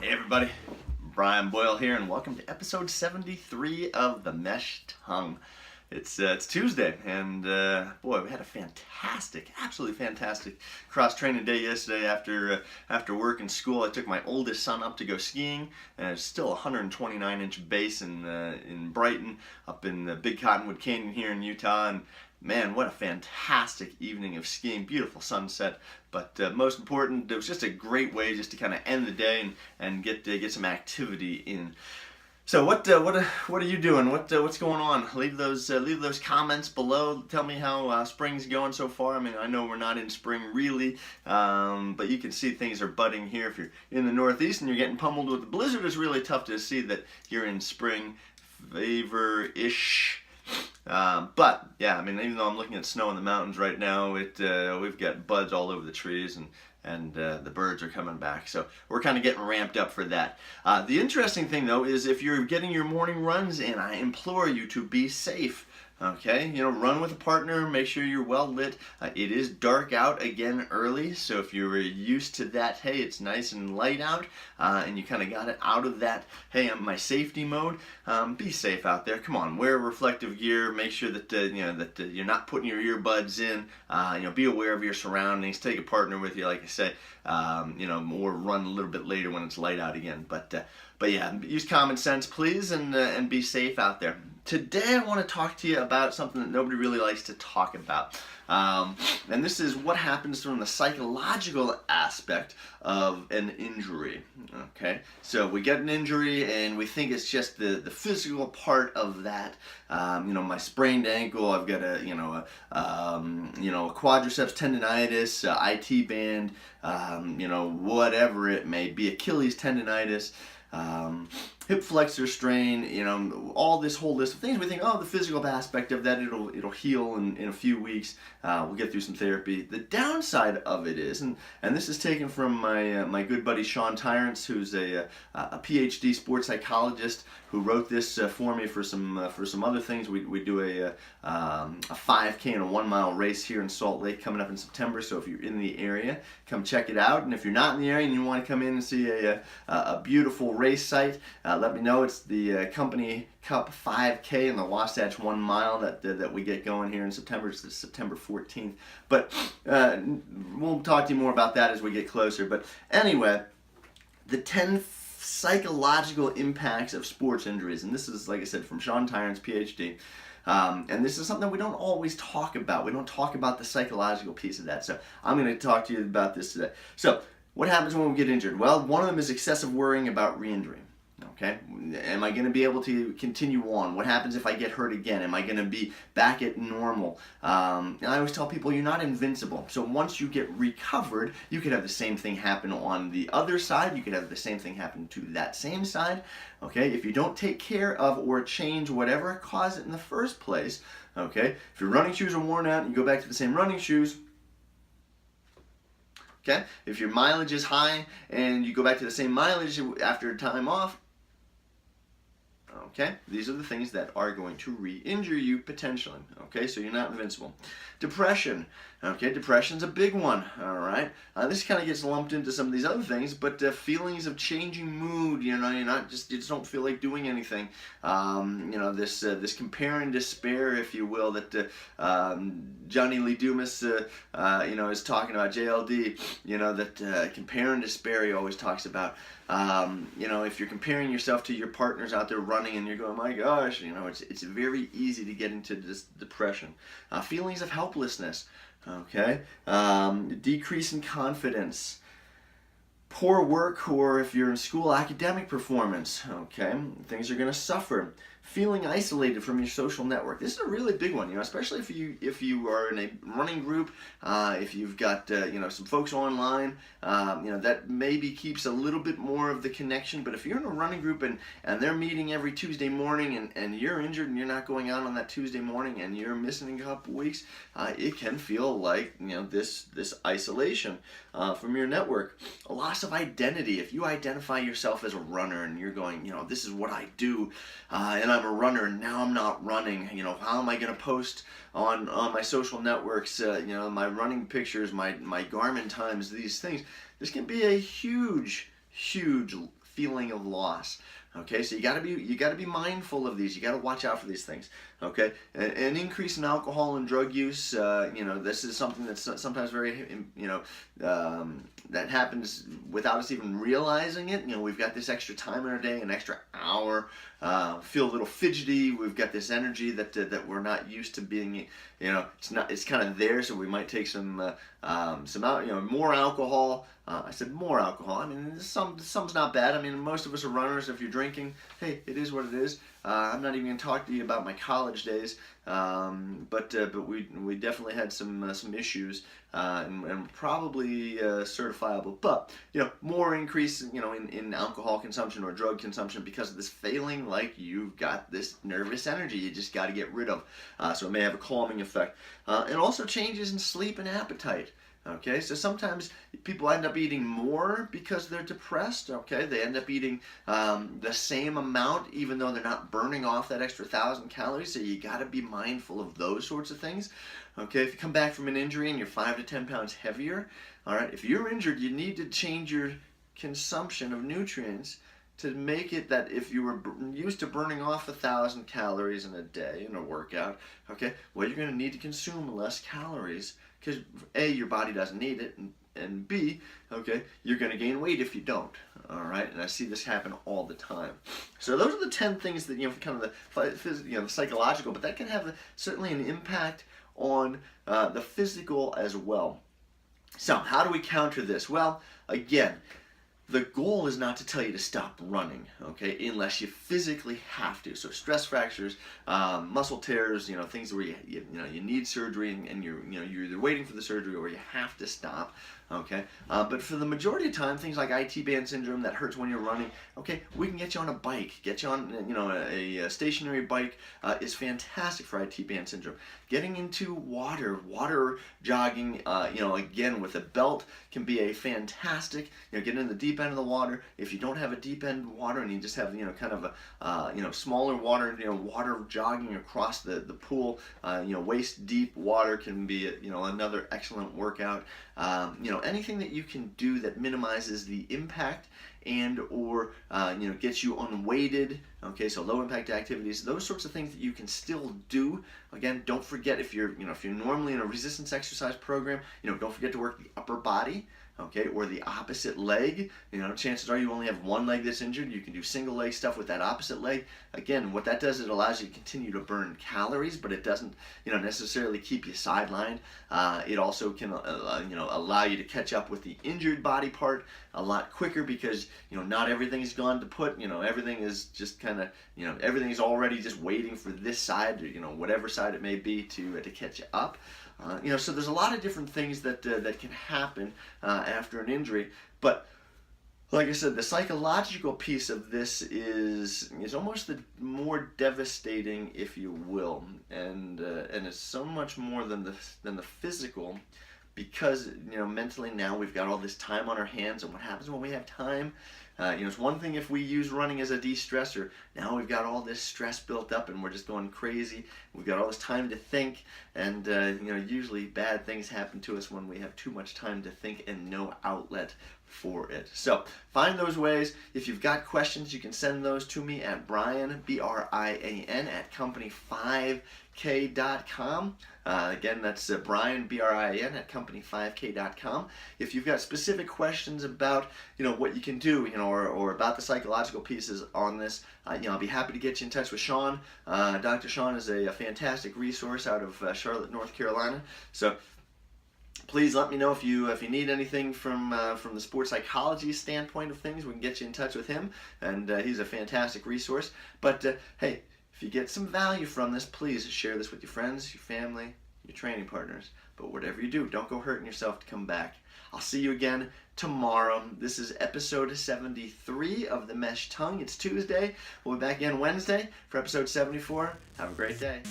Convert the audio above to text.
Hey everybody, Brian Boyle here, and welcome to episode 73 of The Mesh Tongue. It's Tuesday, and boy, we had a fantastic, absolutely fantastic cross-training day yesterday after work and school. I took my oldest son up to go skiing, and it's still a 129-inch base in Brighton, up in the Big Cottonwood Canyon here in Utah, and man, what a fantastic evening of skiing. Beautiful sunset, but most important, it was just a great way just to kind of end the day and get some activity in. So what are you doing? What's going on? Leave those comments below. Tell me how spring's going so far. I mean, I know we're not in spring really, but you can see things are budding here. If you're in the Northeast and you're getting pummeled with the blizzard, it's really tough to see that you're in spring favor-ish. But yeah, I mean, even though I'm looking at snow in the mountains right now, we've got buds all over the trees and the birds are coming back. So we're kind of getting ramped up for that. The interesting thing though is if you're getting your morning runs in, I implore you to be safe. Okay, run with a partner, make sure you're well lit. It is dark out again early, so if you're used to that, hey, it's nice and light out, and you kind of got it out of that, hey, I'm my safety mode, be safe out there. Come on, wear reflective gear, make sure that, you're not putting your earbuds in, be aware of your surroundings, take a partner with you, like I say, or run a little bit later when it's light out again. But yeah, use common sense, please, and be safe out there. Today I want to talk to you about something that nobody really likes to talk about. And this is what happens from the psychological aspect of an injury. Okay, so we get an injury and we think it's just the physical part of that. My sprained ankle, I've got a quadriceps tendonitis, IT band, whatever it may be, Achilles tendonitis. Hip flexor strain, all this whole list of things. We think, oh, the physical aspect of that, it'll heal in a few weeks. We'll get through some therapy. The downside of it is, and this is taken from my good buddy Sean Tyrants, who's a PhD sports psychologist, who wrote this for me for some other things. We do a 5K and a 1 mile race here in Salt Lake coming up in September. So if you're in the area, come check it out. And if you're not in the area and you want to come in and see a beautiful race site, let me know. It's the Company Cup 5K and the Wasatch 1 mile that we get going here in September. It's September 14th. But we'll talk to you more about that as we get closer. But anyway, the 10 psychological impacts of sports injuries, and this is, like I said, from Sean Tyrants, PhD. And this is something we don't always talk about. We don't talk about the psychological piece of that. So I'm going to talk to you about this today. So what happens when we get injured? Well, one of them is excessive worrying about re-injury. Okay, am I going to be able to continue on? What happens if I get hurt again? Am I going to be back at normal? And I always tell people you're not invincible. So once you get recovered, you could have the same thing happen on the other side. You could have the same thing happen to that same side. Okay, if you don't take care of or change whatever caused it in the first place, okay, if your running shoes are worn out and you go back to the same running shoes, okay, if your mileage is high and you go back to the same mileage after time off, okay, these are the things that are going to re-injure you potentially. Okay, so you're not invincible. Depression. Okay, depression's a big one. All right, this kind of gets lumped into some of these other things, but feelings of changing mood. You just don't feel like doing anything. This compare and despair, if you will, that Johnny Lee Dumas, is talking about. JLD. That compare and despair he always talks about. If you're comparing yourself to your partners out there running and you're going, my gosh, it's very easy to get into this depression. Feelings of helplessness, okay? Decrease in confidence. Poor work, or if you're in school, academic performance, okay? Things are going to suffer. Feeling isolated from your social network. This is a really big one, especially if you are in a running group, if you've got some folks online, that maybe keeps a little bit more of the connection. But if you're in a running group and they're meeting every Tuesday morning and you're injured and you're not going out on that Tuesday morning and you're missing a couple weeks, it can feel like this isolation from your network. A loss of identity. If you identify yourself as a runner and you're going, this is what I do, and I'm a runner and now I'm not running, how am I going to post on my social networks, my running pictures, my Garmin times, these things. This can be a huge feeling of loss. Okay, so you gotta be mindful of these. You gotta watch out for these things. Okay, an increase in alcohol and drug use. This is something that's sometimes very, that happens without us even realizing it. We've got this extra time in our day, an extra hour. Feel a little fidgety. We've got this energy that we're not used to being. It's kind of there, so we might take some more alcohol. I said more alcohol. I mean, some's not bad. I mean, most of us are runners. If you're drinking, hey, it is what it is. I'm not even going to talk to you about my college days, but we definitely had some issues, and probably certifiable. But more increase in alcohol consumption or drug consumption because of this feeling like you've got this nervous energy you just got to get rid of. So it may have a calming effect, and also changes in sleep and appetite. Okay, so sometimes people end up eating more because they're depressed. Okay, they end up eating the same amount even though they're not burning off that extra 1,000 calories. So you got to be mindful of those sorts of things. Okay, if you come back from an injury and you're 5 to 10 pounds heavier, all right, if you're injured, you need to change your consumption of nutrients to make it that if you were used to burning off 1,000 calories in a day in a workout, okay, well, you're going to need to consume less calories because A, your body doesn't need it, and B, okay, you're going to gain weight if you don't. All right, and I see this happen all the time. So those are the 10 things that kind of the psychological, but that can have certainly an impact on the physical as well. So how do we counter this? Well, again, the goal is not to tell you to stop running, okay, unless you physically have to. So stress fractures, muscle tears, things where you need surgery and you're either waiting for the surgery or you have to stop, okay. But for the majority of time, things like IT band syndrome that hurts when you're running, okay, we can get you on a bike, get you on a stationary bike is fantastic for IT band syndrome. Getting into water jogging, again with a belt can be a fantastic, getting in the deep end of the water. If you don't have a deep end water and you just have kind of a smaller water, water jogging across the pool, waist deep water can be another excellent workout. Anything that you can do that minimizes the impact and or gets you unweighted, okay, so low impact activities, those sorts of things that you can still do. Again, don't forget if you're normally in a resistance exercise program, don't forget to work the upper body, okay, or the opposite leg. Chances are you only have one leg that's injured. You can do single leg stuff with that opposite leg. Again, what that does, it allows you to continue to burn calories, but it doesn't, necessarily keep you sidelined. It also can, allow you to catch up with the injured body part a lot quicker because, not everything's gone to put, everything is just kind of, everything's already just waiting for this side, or, whatever side it may be to catch you up. So there's a lot of different things that can happen after an injury, but like I said, the psychological piece of this is almost the more devastating, if you will, and it's so much more than the physical, because mentally now we've got all this time on our hands, and what happens when we have time? It's one thing if we use running as a de-stressor. Now we've got all this stress built up and we're just going crazy. We've got all this time to think, and usually bad things happen to us when we have too much time to think and no outlet for it. So find those ways. If you've got questions, you can send those to me at Brian, B-R-I-A-N, at company5k.com. Again, that's Brian, B-R-I-A-N, at company5k.com. If you've got specific questions about, what you can do, or about the psychological pieces on this, I'll be happy to get you in touch with Sean. Dr. Sean is a fantastic resource out of Charlotte, North Carolina. So please let me know if you need anything from the sports psychology standpoint of things. We can get you in touch with him, and he's a fantastic resource. But hey, if you get some value from this, please share this with your friends, your family, your training partners. But whatever you do, don't go hurting yourself to come back. I'll see you again tomorrow. This is episode 73 of The Mesh Tongue. It's Tuesday. We'll be back again Wednesday for episode 74. Have a great day.